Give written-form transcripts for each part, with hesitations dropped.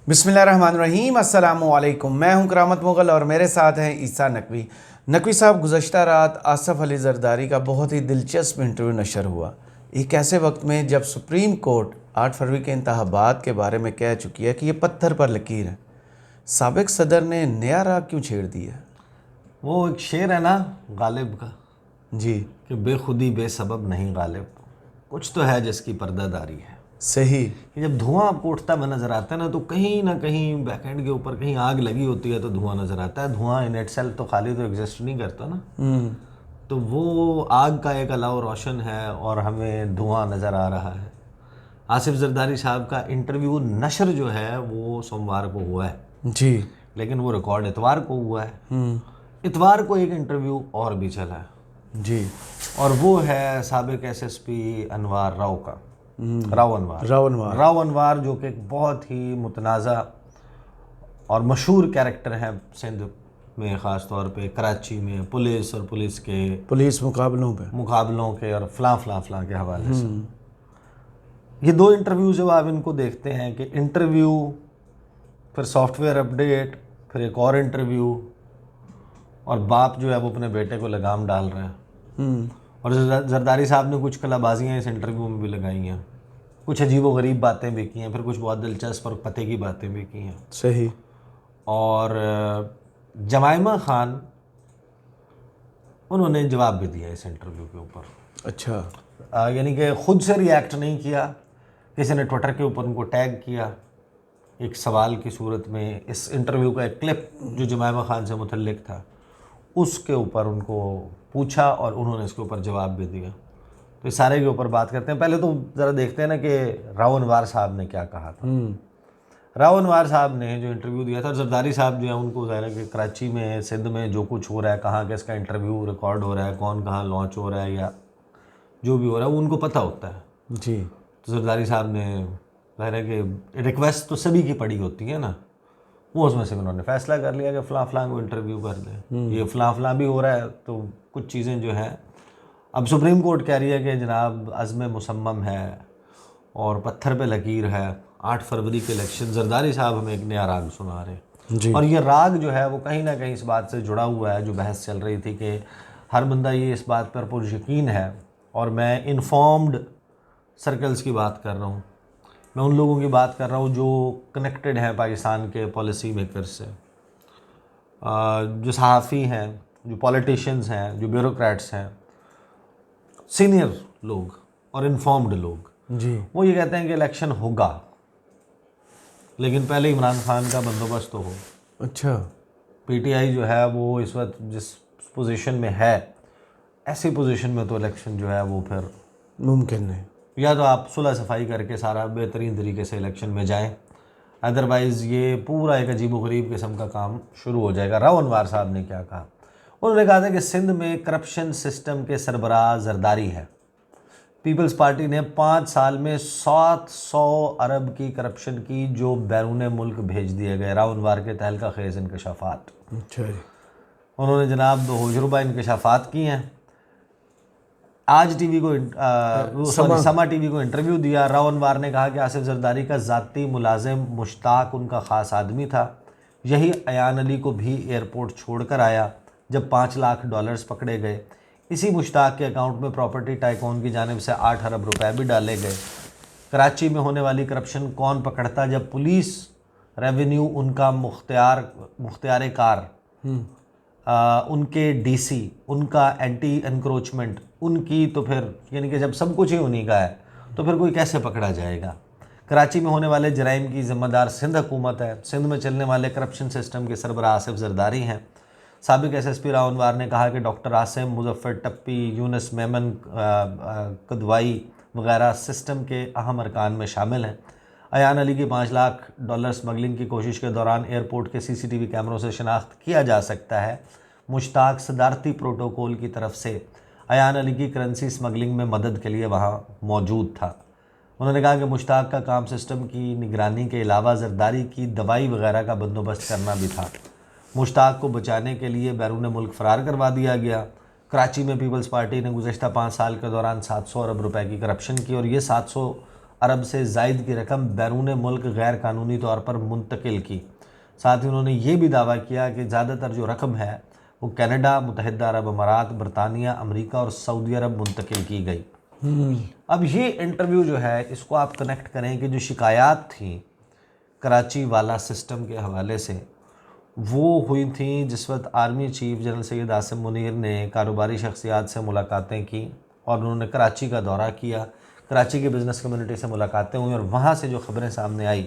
बिस्मिल्लाहिर्रहमानिर्रहीम, अस्सलामुअलैकुम। मैं हूं करामत मुग़ल और मेरे साथ हैं ईसा नकवी। नकवी साहब, गुज़श्ता रात आसिफ अली ज़रदारी का बहुत ही दिलचस्प इंटरव्यू नशर हुआ, एक ऐसे वक्त में जब सुप्रीम कोर्ट 8 फरवरी के इंतखाबात के बारे में कह चुकी है कि ये पत्थर पर लकीर है। साबिक़ सदर ने नया राग क्यों छेड़ दिया? वो एक शेर है ना गालिब का जी, कि बेखुदी बेसबब नहीं गालिब, कुछ तो है जिसकी पर्दादारी है। सही। कि जब धुआं आपको उठता हुआ नज़र आता है ना, तो कहीं ना कहीं बैकएंड के ऊपर कहीं आग लगी होती है तो धुआं नज़र आता है। धुआं इन इटसेल्फ तो खाली तो एग्जिस्ट नहीं करता ना, तो वो आग का एक अलाव रोशन है और हमें धुआं नज़र आ रहा है। आसिफ जरदारी साहब का इंटरव्यू नशर जो है वो सोमवार को हुआ है, जी। लेकिन वो रिकॉर्ड इतवार को हुआ है। इतवार को एक इंटरव्यू और भी चला है जी। और वो है साबिक एसएसपी अनवार राव का, राव अनवार जो कि एक बहुत ही मुतनाज़ा और मशहूर कैरेक्टर है सिंध में, ख़ास तौर पे कराची में पुलिस और पुलिस मुकाबलों के और फ़लाँ के हवाले से। ये दो इंटरव्यू जब आप इनको देखते हैं कि इंटरव्यू, फिर सॉफ्टवेयर अपडेट, फिर एक और इंटरव्यू, और बाप जो है वो अपने बेटे को लगाम डाल रहे हैं। और जरदारी साहब ने कुछ कलाबाजियाँ इस इंटरव्यू में भी लगाई हैं, कुछ अजीब व गरीब बातें भी की हैं, फिर कुछ बहुत दिलचस्प और पते की बातें भी की हैं। सही। और जमाइमा खान, उन्होंने जवाब भी दिया इस इंटरव्यू के ऊपर। अच्छा। यानी कि ख़ुद से रिएक्ट नहीं किया, किसी ने ट्विटर के ऊपर उनको टैग किया एक सवाल की सूरत में। इस इंटरव्यू का एक क्लिप जो जमाइमा खान से मुतल्लिक था उसके ऊपर उनको पूछा और उन्होंने इसके ऊपर जवाब भी दिया। तो इस सारे के ऊपर बात करते हैं। पहले तो ज़रा देखते हैं ना कि राव अनवार साहब ने क्या कहा था। राव अनवार साहब ने जो इंटरव्यू दिया था, जरदारी साहब जो है उनको ज़ाहिर है कि कराची में, सिंध में जो कुछ हो रहा है, कहाँ किसका इंटरव्यू रिकॉर्ड हो रहा है, कौन कहाँ लॉन्च हो रहा है या जो भी हो रहा है वो उनको पता होता है। जी। तो जरदारी साहब ने ज़ाहिर है कि रिक्वेस्ट तो सभी की पड़ी होती है ना, वो उसमें से उन्होंने फ़ैसला कर लिया कि फ़लाँ को इंटरव्यू कर दें। ये फ़लाँ भी हो रहा है, तो कुछ चीज़ें जो हैं अब सुप्रीम कोर्ट कह रही है कि जनाब अज़्म मुसम्मम है और पत्थर पे लकीर है। 8 फरवरी के इलेक्शन, जरदारी साहब हमें एक नया राग सुना रहे हैं और ये राग जो है वो कहीं ना कहीं इस बात से जुड़ा हुआ है जो बहस चल रही थी कि हर बंदा ये इस बात पर पुरयकीन है, और मैं इन्फॉर्म्ड सर्कल्स की बात कर रहा हूँ, मैं उन लोगों की बात कर रहा हूँ जो कनेक्टेड हैं पाकिस्तान के पॉलिसी मेकर्स से, जो सहाफ़ी हैं, जो पॉलिटिशियंस हैं, जो ब्यूरोक्रेट्स हैं, सीनियर लोग और इन्फॉर्म्ड लोग। जी। वो ये कहते हैं कि इलेक्शन होगा, लेकिन पहले इमरान खान का बंदोबस्त तो हो। अच्छा। पीटीआई जो है वो इस वक्त जिस पोजीशन में है, ऐसी पोजीशन में तो इलेक्शन जो है वो फिर मुमकिन नहीं। या तो आप सुलह सफाई करके सारा बेहतरीन तरीके से इलेक्शन में जाएं, अदरवाइज़ ये पूरा एक अजीब व गरीब किस्म का काम शुरू हो जाएगा। राव अनवार साहब ने क्या कहा? उन्होंने कहा था कि सिंध में करप्शन सिस्टम के सरबराह जरदारी है। पीपल्स पार्टी ने 5 साल में 700 अरब की करप्शन की जो बैरून मुल्क भेज दिए गए। राव अनवार के तहलका खेज़ इंकशाफात। अच्छा। उन्होंने जनाब 2 तजुर्बा इंकशाफात की हैं। आज टीवी को समा टीवी को इंटरव्यू दिया। राव अनवार ने कहा कि आसिफ जरदारी का ज़ाती मुलाजिम मुश्ताक उनका ख़ास आदमी था। यही अयान अली को भी एयरपोर्ट छोड़कर आया जब $5 लाख पकड़े गए। इसी मुश्ताक के अकाउंट में प्रॉपर्टी टाइकॉन की जानिब से 8 अरब रुपए भी डाले गए। कराची में होने वाली करप्शन कौन पकड़ता जब पुलिस, रेवेन्यू उनका मुख्तियार कार, उनके डीसी, उनका एंटी एनक्रोचमेंट उनकी, तो फिर यानी कि जब सब कुछ ही उन्हीं का है तो फिर कोई कैसे पकड़ा जाएगा। कराची में होने वाले जराइम की ज़िम्मेदार सिंध हुकूमत है। सिंध में चलने वाले करप्शन सिस्टम के सरबराह आसिफ जरदारी हैं। साबिक एसएसपी राव अनवार ने कहा कि डॉक्टर आसिम, मुजफ्फर टप्पी, यूनुस मेमन कदवाई वगैरह सिस्टम के अहम अरकान में शामिल हैं। अयान अली की $5 लाख स्मगलिंग की कोशिश के दौरान एयरपोर्ट के सीसीटीवी कैमरों से शनाख्त किया जा सकता है। मुश्ताक सदारती प्रोटोकॉल की तरफ से अयान अली की करेंसी स्मगलिंग में मदद के लिए वहाँ मौजूद था। उन्होंने कहा कि मुश्ताक का काम सिस्टम की निगरानी के अलावा जरदारी की दवाई वगैरह का बंदोबस्त करना भी था। मुश्ताक को बचाने के लिए बैरून मुल्क फ़रार करवा दिया गया। कराची में पीपल्स पार्टी ने गुज़श्ता 5 साल के दौरान 700 अरब रुपए की करप्शन की और ये 700 अरब से ज़ायद की रकम बैरून मुल्क गैर कानूनी तौर पर मुंतकिल की। साथ ही उन्होंने ये भी दावा किया कि ज़्यादातर जो रकम है वो कनाडा, मुत्तहिदा अरब अमारात, बरतानिया, अमेरिका और सऊदी अरब मुंतकिल की गई। अब ये इंटरव्यू जो है इसको आप कनेक्ट करें कि जो शिकायत थी कराची वाला सिस्टम के हवाले से वो हुई थी जिस वक्त army chief general Syed Asim Munir ने कारोबारी शख्सियात से मुलाकातें की और उन्होंने कराची का दौरा किया, कराची की बिज़नेस कम्युनिटी से मुलाकातें हुई और वहाँ से जो ख़बरें सामने आई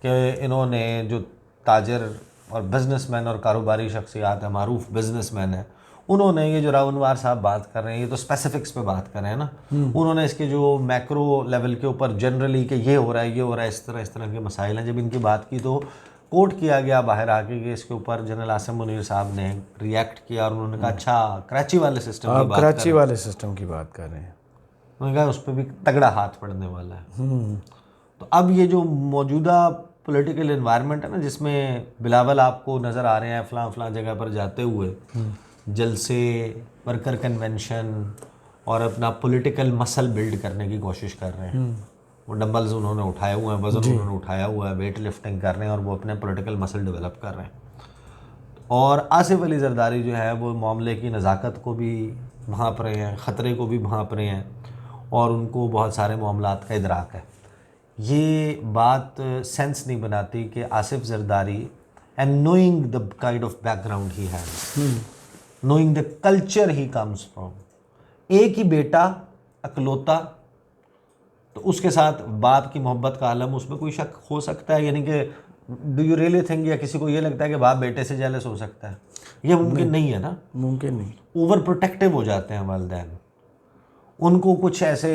कि इन्होंने जो ताजर और बिज़नेसमैन और कारोबारी शख्सियात है, मारूफ बिज़नेसमैन है, उन्होंने ये जो रावनवार साहब बात कर रहे हैं, ये तो स्पेसिफिक्स पे बात कर रहे हैं ना, उन्होंने इसके जो मैक्रो लेवल के ऊपर जनरली कि ये हो रहा है, ये हो रहा है, इस तरह के मसाइल हैं, जब इनकी बात की तो कोट किया गया बाहर आके कि इसके ऊपर जनरल आसिम मुनीर साहब ने रिएक्ट किया और उन्होंने कहा अच्छा कराची वाले सिस्टम की बात कराची वाले सिस्टम की बात कर रहे हैं। उन्होंने कहा उस पर भी तगड़ा हाथ पड़ने वाला है। तो अब ये जो मौजूदा पॉलिटिकल एनवायरनमेंट है ना, जिसमें बिलावल आपको नज़र आ रहे हैं फ़लाँ जगह पर जाते हुए, जलसे, वर्कर कन्वेंशन और अपना पॉलिटिकल मसल बिल्ड करने की कोशिश कर रहे हैं। वो डंबल्स उन्होंने उठाए हुए हैं, वज़न उन्होंने उठाया हुआ है, वेट लिफ्टिंग कर रहे हैं और वो अपने पॉलिटिकल मसल डेवलप कर रहे हैं। और आसिफ अली जरदारी जो है वो मामले की नज़ाकत को भी भांप रहे हैं, ख़तरे को भी भांप रहे हैं और उनको बहुत सारे मामलात का इदराक है। ये बात सेंस नहीं बनाती कि Asif Zardari and knowing the kind of background he has, knowing the culture he comes from, एक ही बेटा अकलौता, तो उसके साथ बाप की मोहब्बत का आलम, उसमें कोई शक हो सकता है? यानी कि डू यू रियली थिंक, या किसी को ये लगता है कि बाप बेटे से जेलस हो सकता है? ये मुमकिन नहीं है ना, मुमकिन नहीं। ओवर प्रोटेक्टिव हो जाते हैं वालिदैन। उनको कुछ ऐसे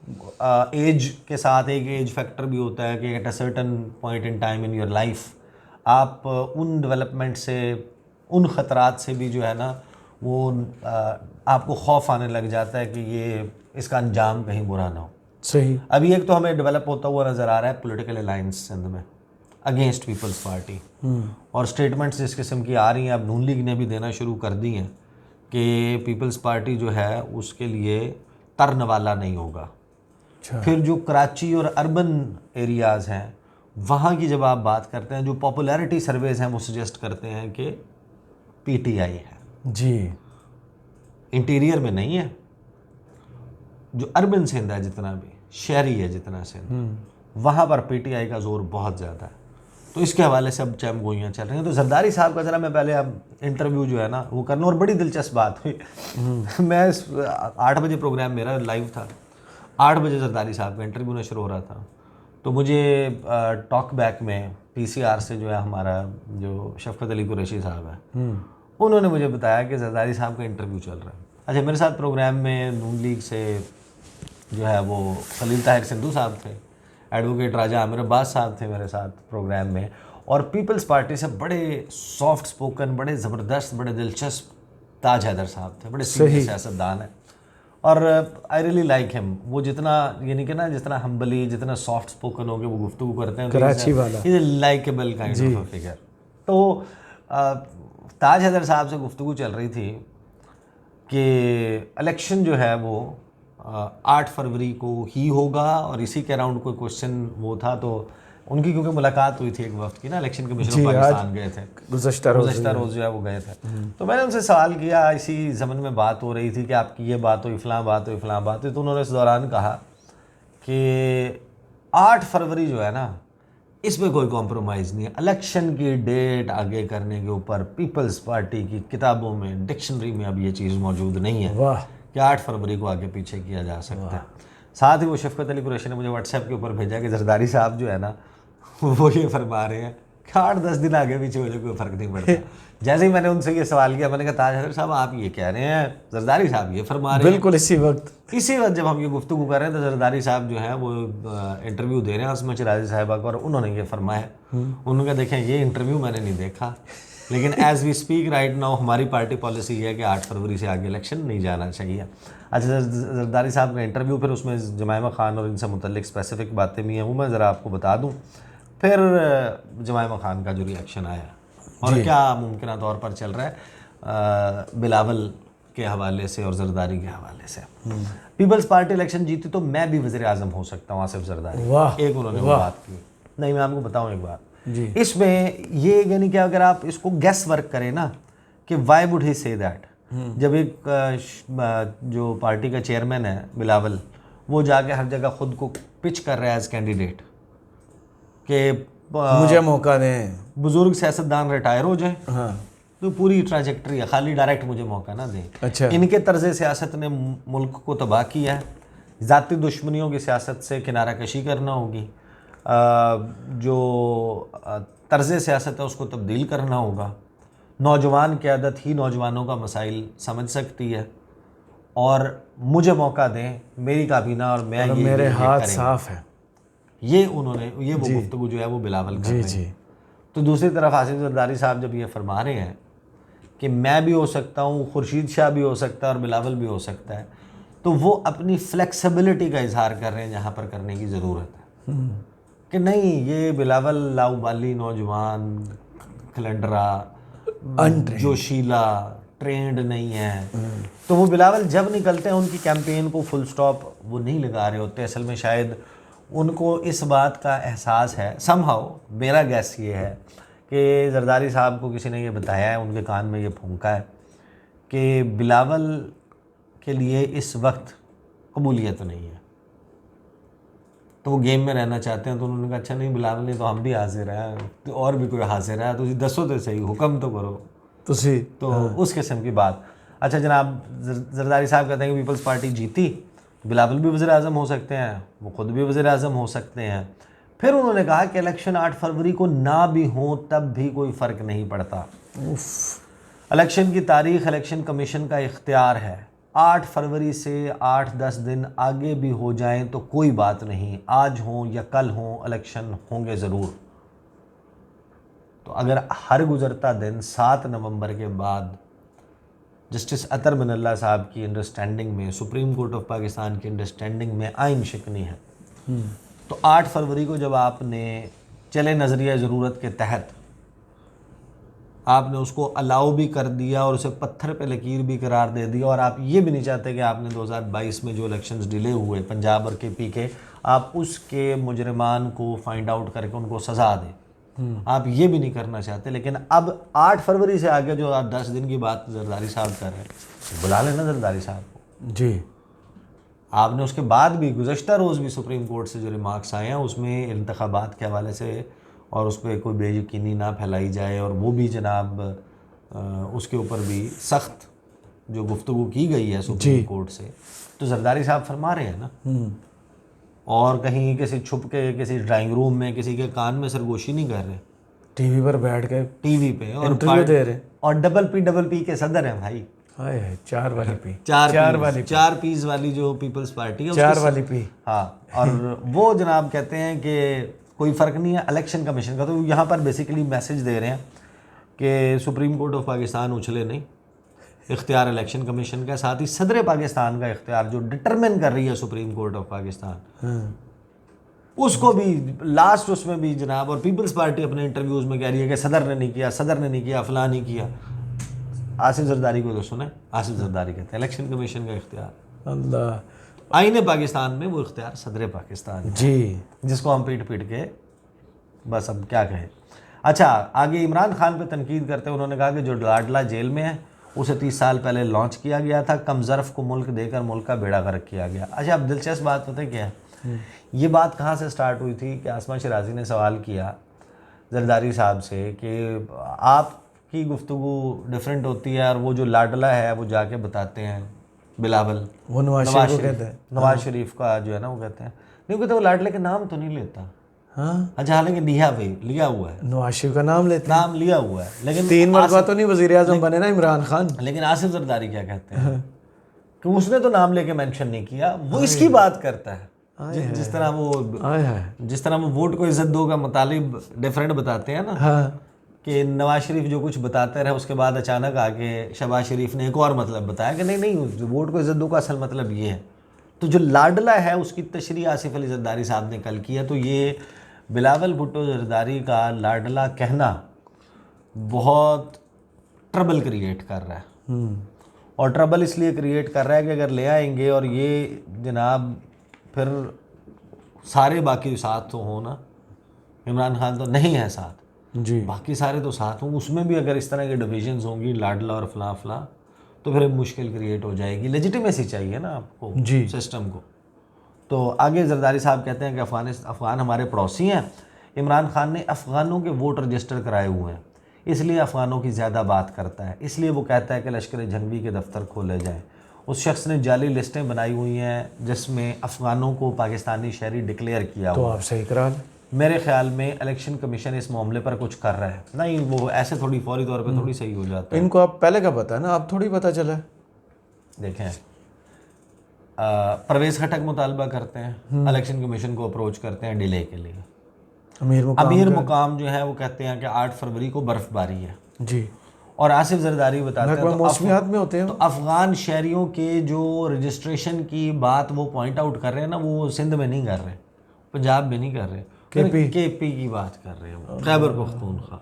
एज के साथ एक एज फैक्टर भी होता है कि at a certain point in time in your life आप उन डेवलपमेंट से, उन ख़तरात से भी जो है ना वो आपको खौफ आने लग जाता है कि ये इसका अंजाम कहीं बुरा ना हो। सही। अभी एक तो हमें डेवलप होता हुआ नज़र आ रहा है पॉलिटिकल अलायंस सिंध में अगेंस्ट पीपल्स पार्टी, और स्टेटमेंट्स जिस किस्म की आ रही हैं, अब नून लीग ने भी देना शुरू कर दी हैं कि पीपल्स पार्टी जो है उसके लिए तरन वाला नहीं होगा। फिर जो कराची और अर्बन एरियाज़ हैं वहाँ की जब आप बात करते हैं, जो पॉपुलैरिटी सर्वेज हैं वो सजेस्ट करते हैं कि पीटीआई है जी, इंटीरियर में नहीं है। जो अर्बन सिंध है, जितना भी शहरी है जितना सिंध, वहाँ पर पीटीआई का जोर बहुत ज़्यादा है। तो इसके हवाले से अब चैम गोइयाँ चल रही हैं। तो जरदारी साहब का ज़रा मैं पहले अब इंटरव्यू जो है ना वो करना, और बड़ी दिलचस्प बात हुई मैं 8 बजे प्रोग्राम मेरा लाइव था, 8 बजे जरदारी साहब का इंटरव्यू नशर हो रहा था, तो मुझे टॉक बैक में पीसीआर से जो है हमारा जो शफकत अली कुरैशी साहब है, उन्होंने मुझे बताया कि जरदारी साहब का इंटरव्यू चल रहा है। अच्छा, मेरे साथ प्रोग्राम में नून लीग से जो है वो खलील ताहिर सिंधु साहब थे, एडवोकेट राजा आमिर अब्बास साहब थे मेरे साथ प्रोग्राम में, और पीपल्स पार्टी से बड़े सॉफ्ट स्पोकन, बड़े ज़बरदस्त, बड़े दिलचस्प ताज हैदर साहब थे, बड़े सीनियर सियासतदान हैं और आई रियली लाइक हिम। वो जितना यानी कि ना जितना हम्बली, जितना सॉफ्ट स्पोकन होकर वो गुफ्तगू करते हैं, कराची वाला is a likeable kind of figure. तो ताज हैदर साहब से गुफ्तगू चल रही थी कि इलेक्शन जो है वो 8 फरवरी को ही होगा, और इसी के अराउंड कोई क्वेश्चन वो था, तो उनकी क्योंकि मुलाकात हुई थी एक वक्त की ना, इलेक्शन कमीशन ऑफ पाकिस्तान गए थे, गुज़श्ता रोज़ जो है वो गए थे। तो मैंने उनसे सवाल किया, इसी ज़मन में बात हो रही थी कि आपकी ये बात हुई, फ़लाँ बात हुई, फ़लाँ बात हुई, तो उन्होंने इस दौरान कहा कि 8 फरवरी जो है ना इसमें कोई कॉम्प्रोमाइज़ नहीं है, इलेक्शन की डेट आगे करने के ऊपर पीपल्स पार्टी की किताबों में, डिक्शनरी में अब ये चीज़ मौजूद नहीं है कि 8 फरवरी को आगे पीछे किया जा सकता है। साथ ही वो शफकत अली कुरैशी ने मुझे व्हाट्सएप के ऊपर भेजा कि जरदारी साहब जो है ना वो ये फरमा रहे हैं कि 8-10 दिन आगे पीछे हो जाए कोई फ़र्क नहीं पड़ता। जैसे ही मैंने उनसे ये सवाल किया, मैंने कहा ताज हैदर साहब आप ये कह रहे हैं, जरदारी साहब ये फरमा रहे हैं। बिल्कुल इसी वक्त जब हम ये गुफ्तगू कर रहे हैं तो जरदारी साहब जो है वो इंटरव्यू दे रहे हैं उसमें चिराजी साहिबा को, और उन्होंने ये फरमाया। उन्होंने कहा देखें ये इंटरव्यू मैंने नहीं देखा, लेकिन as we speak right now हमारी पार्टी पॉलिसी है कि 8 फरवरी से आगे इलेक्शन नहीं जाना चाहिए। अच्छा, जरदारी साहब का इंटरव्यू, फिर उसमें जमाइमा खान और इनसे मुतल्लिक स्पेसिफिक बातें भी हैं, वो मैं ज़रा आपको बता दूँ, फिर जमाइमा खान का जो रिएक्शन आया और क्या मुमकिन तौर पर चल रहा है बिलावल के हवाले से और जरदारी के हवाले से। पीपल्स पार्टी इलेक्शन जीती तो मैं भी वज़ीर आज़म हो सकता हूँ, आसिफ जरदारी। वाह, एक उन्होंने वो बात की। नहीं, मैं आपको बताऊँ एक बात जी। इसमें, ये यानी कि अगर आप इसको गैस वर्क करें ना कि why would he say that, जब एक जो पार्टी का चेयरमैन है बिलावल, वो जाके हर जगह खुद को पिच कर रहा है एज कैंडिडेट कि मुझे मौका दें, बुजुर्ग सियासतदान रिटायर हो जाए, हाँ, तो पूरी ट्रैजेक्टरी है, खाली डायरेक्ट मुझे मौका ना दें। अच्छा, इनके तर्ज सियासत ने मुल्क को तबाह किया है। ज़ाती दुश्मनियों की सियासत से किनारा कशी करना होगी, जो तर्ज सियासत है उसको तब्दील करना होगा। नौजवान क़यादत ही नौजवानों का मसाइल समझ सकती है, और मुझे मौका दें, मेरी काबीना और मैं, और ये मेरे हाथ करेंगे। साफ है। ये उन्होंने, ये वो गुफ्तगू जो है वो बिलावल कर रहे हैं। जी। तो दूसरी तरफ आसिफ जरदारी साहब जब ये फरमा रहे हैं कि मैं भी हो सकता हूँ, खुर्शीद शाह भी हो सकता है और बिलावल भी हो सकता है, तो वो अपनी फ्लेक्सिबिलिटी का इजहार कर रहे हैं जहाँ पर करने की ज़रूरत है। कि नहीं, ये बिलावल लाउबाली नौजवान, खलंडरा, जोशीला, ट्रेंड नहीं है। तो वो बिलावल जब निकलते हैं उनकी कैंपेन को फुल स्टॉप वो नहीं लगा रहे होते। असल में शायद उनको इस बात का एहसास है, समहाउ मेरा गैस ये है कि जरदारी साहब को किसी ने ये बताया है, उनके कान में ये फूंका है कि बिलावल के लिए इस वक्त कबूलियत नहीं है, तो वो गेम में रहना चाहते हैं। तो उन्होंने कहा अच्छा नहीं, बिलावल नहीं तो हम भी हाजिर हैं, तो और भी कोई हाजिर है, तो दसो तो सही, हुक्म तो करो, तो उस किस्म की बात। अच्छा जनाब, जरदारी साहब कहते हैं कि पीपल्स पार्टी जीती, बिलावल भी वज़ीर आज़म हो सकते हैं, वो ख़ुद भी वज़ीर आज़म हो सकते हैं। फिर उन्होंने कहा कि इलेक्शन 8 फरवरी को ना भी हो तब भी कोई फ़र्क नहीं पड़ता। इलेक्शन की तारीख़ इलेक्शन कमीशन का इख्तियार है, 8 फरवरी से 8-10 दिन आगे भी हो जाएं तो कोई बात नहीं, आज हो या कल हो इलेक्शन होंगे ज़रूर। तो अगर हर गुज़रता दिन 7 नवंबर के बाद जस्टिस अतर मिनल्ला साहब की अंडरस्टैंडिंग में, सुप्रीम कोर्ट ऑफ पाकिस्तान की अंडरस्टैंडिंग में आइन शिकनी है, तो 8 फरवरी को जब आपने चले नज़रिया ज़रूरत के तहत आपने उसको अलाउ भी कर दिया और उसे पत्थर पे लकीर भी करार दे दिया, और आप ये भी नहीं चाहते कि आपने 2022 में जो इलेक्शंस डिले हुए पंजाब और KP के, आप उसके मुजरिमान को फाइंड आउट करके उनको सज़ा दें, आप ये भी नहीं करना चाहते। लेकिन अब 8 फरवरी से आगे जो आप 10 दिन की बात जरदारी साहब कर रहे हैं, बुला लेना जरदारी साहब को जी। आपने उसके बाद भी गुज़श्ता रोज़ भी सुप्रीम कोर्ट से जो रिमार्क्स आए हैं उसमें इंतखाबात के हवाले से, और उस पर कोई बेयकीनी ना फैलाई जाए, और वो भी जनाब उसके ऊपर भी सख्त जो गुफ्तगू की गई है सुप्रीम कोर्ट से, तो जरदारी साहब फरमा रहे हैं ना, और कहीं किसी छुप के किसी ड्राइंग रूम में किसी के कान में सरगोशी नहीं कर रहे, टीवी पर बैठ के टीवी पे और इंटरव्यू दे रहे, और डबल पी के सदर हैं भाई। हाय, 4 वाली पी, 4 पीस वाली जो पीपल्स पार्टी है, 4 वाली पी, हाँ। और वो जनाब कहते हैं कि कोई फ़र्क नहीं है इलेक्शन कमीशन का। तो यहाँ पर बेसिकली मैसेज दे रहे हैं कि सुप्रीम कोर्ट ऑफ पाकिस्तान उछले नहीं, इख्तियार इलेक्शन कमीशन का, साथ ही सदर पाकिस्तान का इख्तियार जो डिटरमिन कर रही है सुप्रीम कोर्ट ऑफ पाकिस्तान, उसको भी लास्ट उसमें भी जनाब, और पीपल्स पार्टी अपने इंटरव्यूज़ में कह रही है कि सदर ने नहीं किया, सदर ने नहीं किया, फलां नहीं किया। आसिफ जरदारी को तो सुने, आसिफ जरदारी कहते हैं इलेक्शन कमीशन का इख्तियार, अल्लाह, आईने पाकिस्तान में वो इख्तियार सदर पाकिस्तान है, जी, जिसको हम पीट के बस अब क्या कहें। अच्छा, आगे इमरान खान पे तनकीद करते उन्होंने कहा कि जो लाडला जेल में है उसे 30 साल पहले लॉन्च किया गया था, कम ज़र्फ़ को मुल्क देकर मुल्क का बेड़ा गर्क किया गया। अच्छा, अब दिलचस्प बात पता है क्या है, ये बात कहाँ से स्टार्ट हुई थी कि आसमा शराजी ने सवाल किया जरदारी साहब से कि आपकी गुफ्तगू डिफरेंट होती है, और वो जो लाडला है वो जाके बताते हैं बिलावल, वो नवाज शरीफ का जो है ना, वो कहते हैं नहीं, कहते वो लाडले के नाम तो नहीं लेता। हाँ, अच्छा, हालांकि लिया हुआ है, नवाज शरीफ का नाम लेते हैं, नाम लिया हुआ है, लेकिन 3 मरतबा तो नहीं वज़ीर आज़म बने ना इमरान खान। लेकिन आसिफ जरदारी क्या कहते हैं कि उसने तो नाम लेके मेंशन नहीं किया, वो इसकी बात करता है, जिस तरह वो वोट को इज्जत दो का मुतालिब डिफरेंट बताते हैं ना, हाँ, कि नवाज शरीफ जो कुछ बताते रहे उसके बाद अचानक आके शहबाज शरीफ ने एक और मतलब बताया कि नहीं, वोट को इज्जत दो का असल मतलब ये है। तो जो लाडला है उसकी तशरीह आसिफ अली जरदारी साहब ने कल किया। तो ये बिलावल भुट्टो जरदारी का लाडला कहना बहुत ट्रबल क्रिएट कर रहा है, और ट्रबल इसलिए क्रिएट कर रहा है कि अगर ले आएंगे और ये जनाब फिर सारे बाकी साथ तो हो ना, इमरान खान तो नहीं है साथ, जी बाकी सारे तो साथ हों, उसमें भी अगर इस तरह के डिविजन्स होंगी लाडला और फला फला, तो फिर मुश्किल क्रिएट हो जाएगी। लेजिटिमेसी चाहिए ना आपको जी सिस्टम को। तो आगे जरदारी साहब कहते हैं कि अफ़गान हमारे पड़ोसी हैं, इमरान खान ने अफ़गानों के वोट रजिस्टर कराए हुए हैं, इसलिए अफ़गानों की ज़्यादा बात करता है, इसलिए वो कहता है कि लश्कर जंगवी के दफ्तर खोले जाएँ। उस शख्स ने जाली लिस्टें बनाई हुई हैं जिसमें अफ़गानों को पाकिस्तानी शहरी डिक्लेयर किया तो हुआ। आप सही करा लें। मेरे ख्याल में इलेक्शन कमीशन इस मामले पर कुछ कर रहा है। नहीं, वो ऐसे थोड़ी फौरी तौर पे थोड़ी सही हो जाता है। इनको आप पहले का पता है ना, आप थोड़ी पता चला है। देखें, परवेज़ खटक मुतालबा करते हैं, इलेक्शन कमीशन को अप्रोच करते हैं डिले के लिए। अमीर मुकाम जो है वो कहते हैं कि 8 फरवरी को बर्फबारी है जी, और आसिफ जरदारी बताते हैं मौसमियात में होते हैं। तो अफ़गान शहरियों के जो रजिस्ट्रेशन की बात वो पॉइंट आउट कर रहे हैं ना, वो सिंध में नहीं कर रहे, पंजाब में नहीं कर रहे, केपी की बात कर रहे हैं, खैबर पख्तूनख्वा।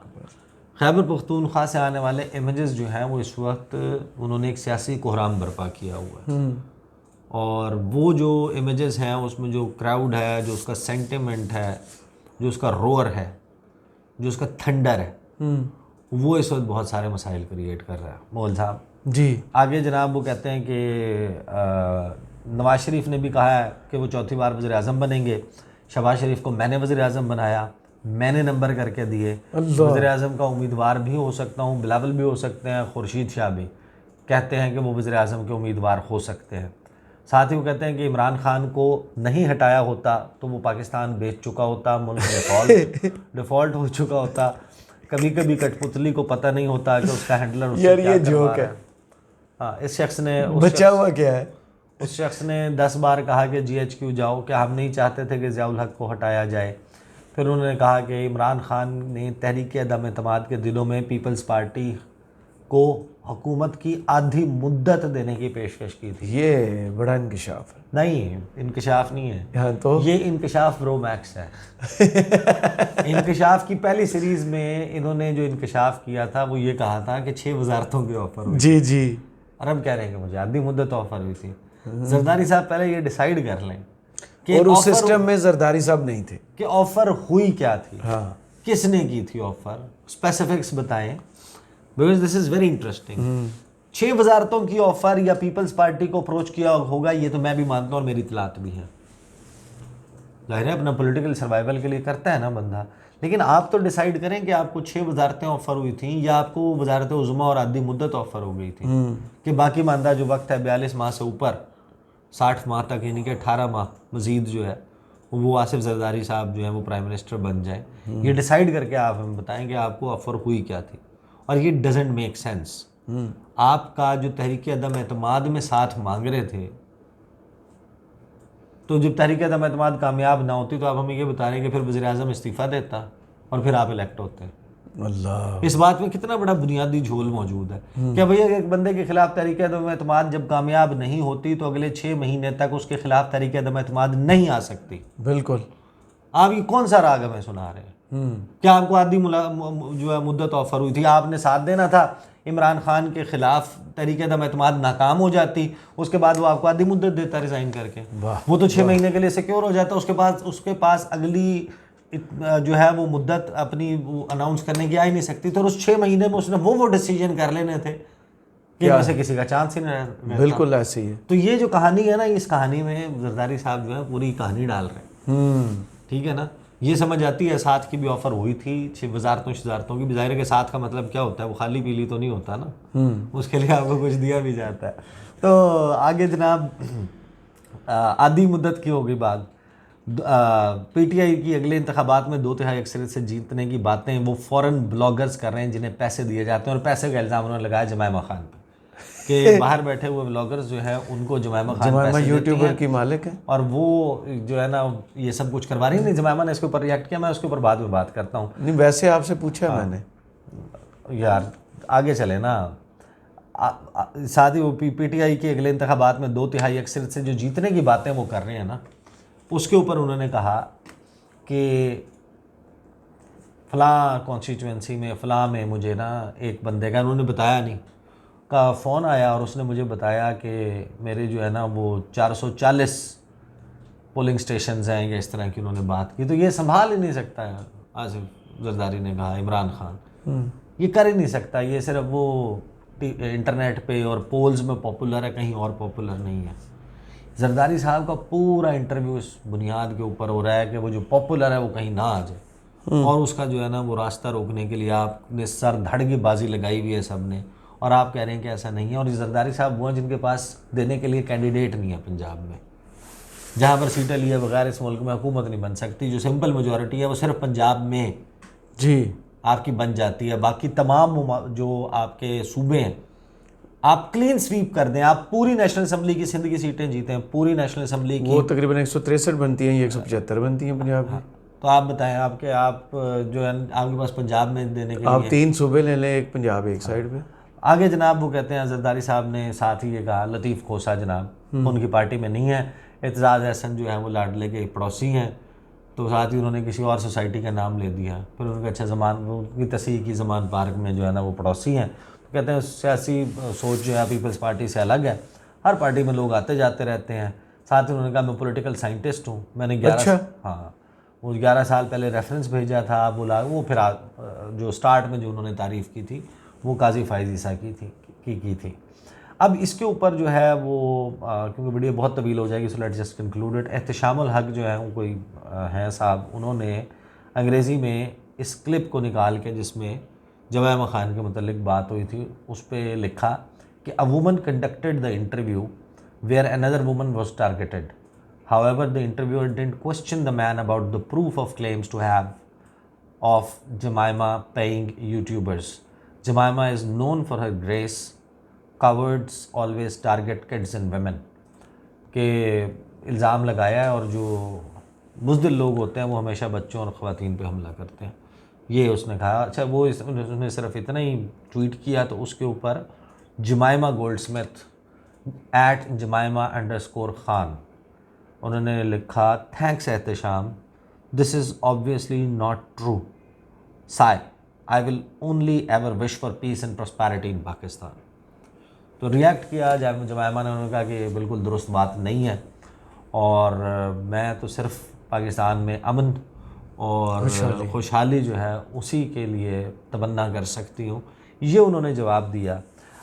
खैबर पख्तूनख्वा से आने वाले इमेजेस जो हैं वो इस वक्त उन्होंने एक सियासी कोहराम बर्पा किया हुआ है, और वो जो इमेजेस हैं उसमें जो क्राउड है, जो उसका सेंटिमेंट है, जो उसका रोर है, जो उसका थंडर है, वो इस वक्त बहुत सारे मसाइल क्रिएट कर रहा है। मोल साहब जी आगे जनाब वो कहते हैं कि नवाज शरीफ ने भी कहा है कि वो चौथी बार वज़ीर आज़म बनेंगे। शहबाज शरीफ को मैंने वज़ीर आज़म बनाया, मैंने नंबर करके दिए, वज़ीर आज़म का उम्मीदवार भी हो सकता हूँ, बिलावल भी हो सकते हैं, खुर्शीद शाह भी कहते हैं कि वो वज़ीर आज़म के उम्मीदवार हो सकते हैं। साथ ही वो कहते हैं कि इमरान खान को नहीं हटाया होता तो वो पाकिस्तान बेच चुका होता, मुल्क डिफ़ॉल्ट हो चुका होता। कभी कभी कठपुतली को पता नहीं होता कि उसका हैंडलर उससे यार क्या ये करवा जोक रहा है। हाँ, इस शख्स ने बचा हुआ क्या है? उस शख्स ने 10 बार कहा कि GHQ जाओ, कि हम नहीं चाहते थे कि ज़ियाउल हक को हटाया जाए। फिर उन्होंने कहा कि इमरान खान ने तहरीक अदम एतमाद के दिनों में पीपल्स पार्टी को हुकूमत की आधी मुद्दत देने की पेशकश की थी। ये बड़ा इंकशाफ है। नहीं, इंकशाफ नहीं है, हाँ तो ये इंकशाफ प्रो मैक्स है। इंकशाफ की पहली सीरीज़ में इन्होंने जो इंकशाफ किया था वो ये कहा था कि 6 वजारतों की ऑफ़र हुई, जी जी, और अब कह रहे हैं कि मुझे आधी मुद्दत ऑफ़र हुई थी। जरदारी साहब पहले ये डिसाइड कर लें कि और उस सिस्टम में जरदारी साहब नहीं थे कि ऑफ़र हुई क्या थी, हाँ, किसने की थी ऑफ़र, स्पेसिफिक्स बताएं, because this is very interesting. 6 वजारतों की ऑफ़र या पीपल्स पार्टी को अप्रोच किया होगा, ये तो मैं भी मानता हूँ और मेरी इतलात भी है। जाहिर है अपना पॉलिटिकल सर्वाइवल के लिए करता है ना बंदा, लेकिन आप तो डिसाइड करें कि आपको 6 वजारतें ऑफ़र हुई थी या आपको वजारत उज़्मा और आधी मुद्दत ऑफ़र हो गई थी, कि बाकी मानदा जो वक्त है 42 माह से ऊपर 60 माह तक, यानी कि 18 माह मज़ीद जो है वो आसिफ जरदारी साहब जो है वो प्राइम मिनिस्टर बन जाए। ये डिसाइड करके आप हमें बताएं कि आपको ऑफ़र हुई क्या थी। और ये डजेंट मेक सेंस। आपका जो तहरीक अदम एतमाद में साथ मांग रहे थे, तो जब तहरीक अदम एतमाद कामयाब ना होती तो आप हमें ये बता रहे हैं कि फिर वज़ीर आज़म इस्तीफ़ा देता और फिर आप इलेक्ट होते। अल्लाह, इस बात में कितना बड़ा बुनियादी झोल मौजूद है। क्या भैया एक बंदे के खिलाफ तहरीक अदम एतमाद जब कामयाब नहीं होती तो अगले 6 महीने तक उसके खिलाफ तहरीक अदम एतमाद नहीं आ सकती। बिल्कुल। आप ये कौन सा राग हमें सुना रहे हैं? क्या आपको आधी जो है मुद्दत ऑफ़र हुई थी, आपने साथ देना था, इमरान खान के खिलाफ तहरीक अदम एतमाद नाकाम हो जाती, उसके बाद वो आपको आधी मुद्दत देता रिज़ाइन करके, वो तो 6 महीने के लिए सिक्योर हो जाता, उसके पास अगली जो है वो मुद्दत अपनी अनाउंस करने की आ ही नहीं सकती। तो उस 6 महीने में उसने वो डिसीजन कर लेने थे कि वैसे किसी का चांस ही नहीं रहता। बिल्कुल ऐसे ही है। तो ये जो कहानी है ना, इस कहानी में जरदारी साहब जो है पूरी कहानी डाल रहे हैं, ठीक है ना। ये समझ आती है साथ की भी ऑफ़र हुई थी, 6 वजारतों की। ज़ाहिर है कि साथ का मतलब क्या होता है, वो खाली पीली तो नहीं होता ना, उसके लिए आपको कुछ दिया भी जाता है। तो आगे जनाब आधी मुद्दत की होगी बात। PTI की अगले इंतखाबात में 2/3 अक्सरियत से जीतने की बातें वो फ़ॉरेन ब्लॉगर्स कर रहे हैं जिन्हें पैसे दिए जाते हैं, और पैसे का इल्ज़ाम उन्होंने लगाया जमायमा खान पे कि बाहर बैठे हुए ब्लॉगर्स जो है उनको जमायमा खान पैसे यूट्यूबर की मालिक है, और वो जो है ना ये सब कुछ करवा रही है। नहीं, जमायमा ने इसके ऊपर रिएक्ट किया, मैं उसके ऊपर बाद में बात करता हूँ। नहीं वैसे आपसे पूछा मैंने यार आगे चले ना। साथ ही वो PTI के अगले इंतखाबात में 2/3 अक्सरियत से जो जीतने की बातें वो कर रहे हैं ना, उसके ऊपर उन्होंने कहा कि फ़लाँ कॉन्स्टिट्यूंसी में फ़लाँ में मुझे ना एक बंदे का, उन्होंने बताया नहीं, का फ़ोन आया और उसने मुझे बताया कि मेरे जो है ना वो 440 पोलिंग स्टेशंस हैं या इस तरह की उन्होंने बात की। तो ये संभाल ही नहीं सकता है, आसिफ जरदारी ने कहा, इमरान खान ये कर ही नहीं सकता, ये सिर्फ वो इंटरनेट पे और पोल्स में पॉपुलर है, कहीं और पॉपुलर नहीं है। जरदारी साहब का पूरा इंटरव्यू इस बुनियाद के ऊपर हो रहा है कि वो जो पॉपुलर है वो कहीं ना आ जाए, और उसका जो है ना वो रास्ता रोकने के लिए आपने सर धड़ की बाजी लगाई हुई है सब ने, और आप कह रहे हैं कि ऐसा नहीं है। और जरदारी साहब वो हैं जिनके पास देने के लिए कैंडिडेट नहीं है पंजाब में, जहाँ पर सीटें लिए बगैर इस मुल्क में हुकूमत नहीं बन सकती। जो सिंपल मेजॉरिटी है वो सिर्फ पंजाब में जी आपकी बन जाती है, बाकी तमाम जो आपके सूबे हैं आप क्लीन स्वीप कर दें, आप पूरी नेशनल असम्बली की सिंध की सीटें जीते हैं, पूरी नेशनल असम्बली की वो तकरीबन 163 बनती हैं, ये 175 बनती हैं पंजाब में। तो आप बताएं आप जो है आपके पास पंजाब में देने के आप लिए 3 सूबे ले लें, एक पंजाब एक साइड पे। आगे जनाब वो कहते हैं जरदारी साहब ने साथ ही ये कहा, लतीफ़ खोसा जनाब उनकी पार्टी में नहीं है, एतजाज़ एहसन जो है वो लाडले के पड़ोसी हैं, तो साथ ही उन्होंने किसी और सोसाइटी का नाम ले दिया। फिर उनका अच्छा ज़मान उनकी तस्हीह की ज़मान पार्क में जो है ना वो पड़ोसी हैं। तो कहते हैं सियासी सोच जो है पीपल्स पार्टी से अलग है, हर पार्टी में लोग आते जाते रहते हैं। साथ ही उन्होंने कहा मैं पॉलिटिकल साइंटिस्ट हूँ, मैंने 11 साल पहले रेफरेंस भेजा था, बोला वो फिर जो स्टार्ट में जो उन्होंने तारीफ़ की थी वो काजी फाइज़ ईसा की थी। अब इसके ऊपर जो है वो क्योंकि वीडियो बहुत तवील हो जाएगी, so let's just conclude it. Ehteshamul Haq जो है वो कोई हैं साहब, उन्होंने अंग्रेज़ी में इस क्लिप को निकाल के जिसमें जमायमा खान के मतलब बात हुई थी उस पर लिखा कि a woman conducted the interview where another woman was targeted, however the interviewer didn't question the man about the proof of claims to have of Jemima paying YouTubers. Jemima is known for her grace, cowards always target kids and women के इल्ज़ाम लगाया है, और जो बुज़दिल लोग होते हैं वो हमेशा बच्चों और ख़वातीन पे हमला करते हैं, ये उसने कहा। अच्छा वो उसने सिर्फ इतना ही ट्वीट किया, तो उसके ऊपर जमायमा गोल्डस्मिथ @जमायमा_खान उन्होंने लिखा, thanks Ehtesham, this is obviously not true, Sai I will only ever wish for piece and prosperity इन पाकिस्तान। तो रिएक्ट किया जमायमा ने, उन्होंने कहा कि बिल्कुल दुरुस्त बात नहीं है, और मैं तो सिर्फ पाकिस्तान में अमन और खुशहाली जो है उसी के लिए तमन्ना कर सकती हूँ, ये उन्होंने जवाब दिया।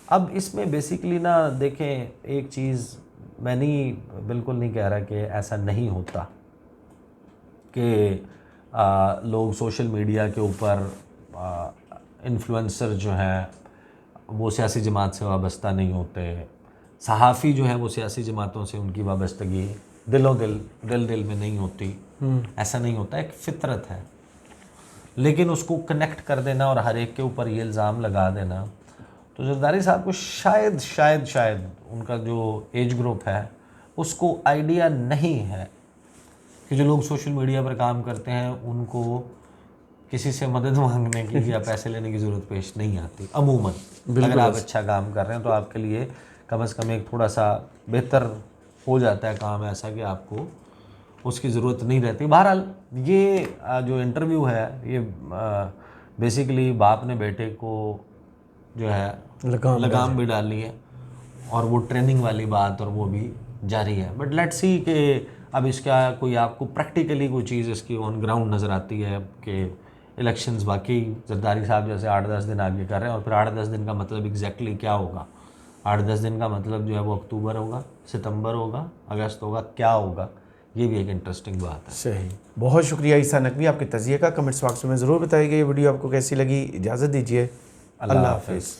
अब इसमें बेसिकली ना देखें, एक चीज़ मैं बिल्कुल नहीं कह रहा कि ऐसा नहीं होता कि लोग सोशल मीडिया के ऊपर इन्फ्लुएंसर जो हैं वो सियासी जमात से वाबस्ता नहीं होते, सहाफ़ी जो हैं वो सियासी जमातों से उनकी वाबस्तगी दिल में नहीं होती, ऐसा नहीं होता, एक फ़ितरत है। लेकिन उसको कनेक्ट कर देना और हर एक के ऊपर ये इल्ज़ाम लगा देना, तो जरदारी साहब को शायद उनका जो एज ग्रुप है उसको आइडिया नहीं है कि जो लोग सोशल मीडिया पर काम करते हैं उनको किसी से मदद मांगने की या पैसे लेने की ज़रूरत पेश नहीं आती अमूमन। अगर आप अच्छा काम कर रहे हैं तो आपके लिए कम से कम एक थोड़ा सा बेहतर हो जाता है काम, ऐसा कि आपको उसकी ज़रूरत नहीं रहती। बहरहाल ये जो इंटरव्यू है ये बेसिकली बाप ने बेटे को जो है लगाम भी डाली है, और वो ट्रेनिंग वाली बात और वो भी जारी है। बट लेट्स सी कि अब इसका कोई आपको प्रैक्टिकली कोई चीज़ इसकी ऑन ग्राउंड नज़र आती है कि इलेक्शंस बाकी जरदारी साहब जैसे 8-10 दिन आगे कर रहे हैं, और फिर 8-10 दिन का मतलब एग्जैक्टली क्या होगा, 8-10 दिन का मतलब जो है वो अक्टूबर होगा, सितंबर होगा, अगस्त होगा, क्या होगा, ये भी एक इंटरेस्टिंग बात है। सही, बहुत शुक्रिया ईसा नकवी आपके तजिए का। कमेंट्स बॉक्स में ज़रूर बताइएगा ये वीडियो आपको कैसी लगी। इजाज़त दीजिए, अल्लाह हाफ़िज़।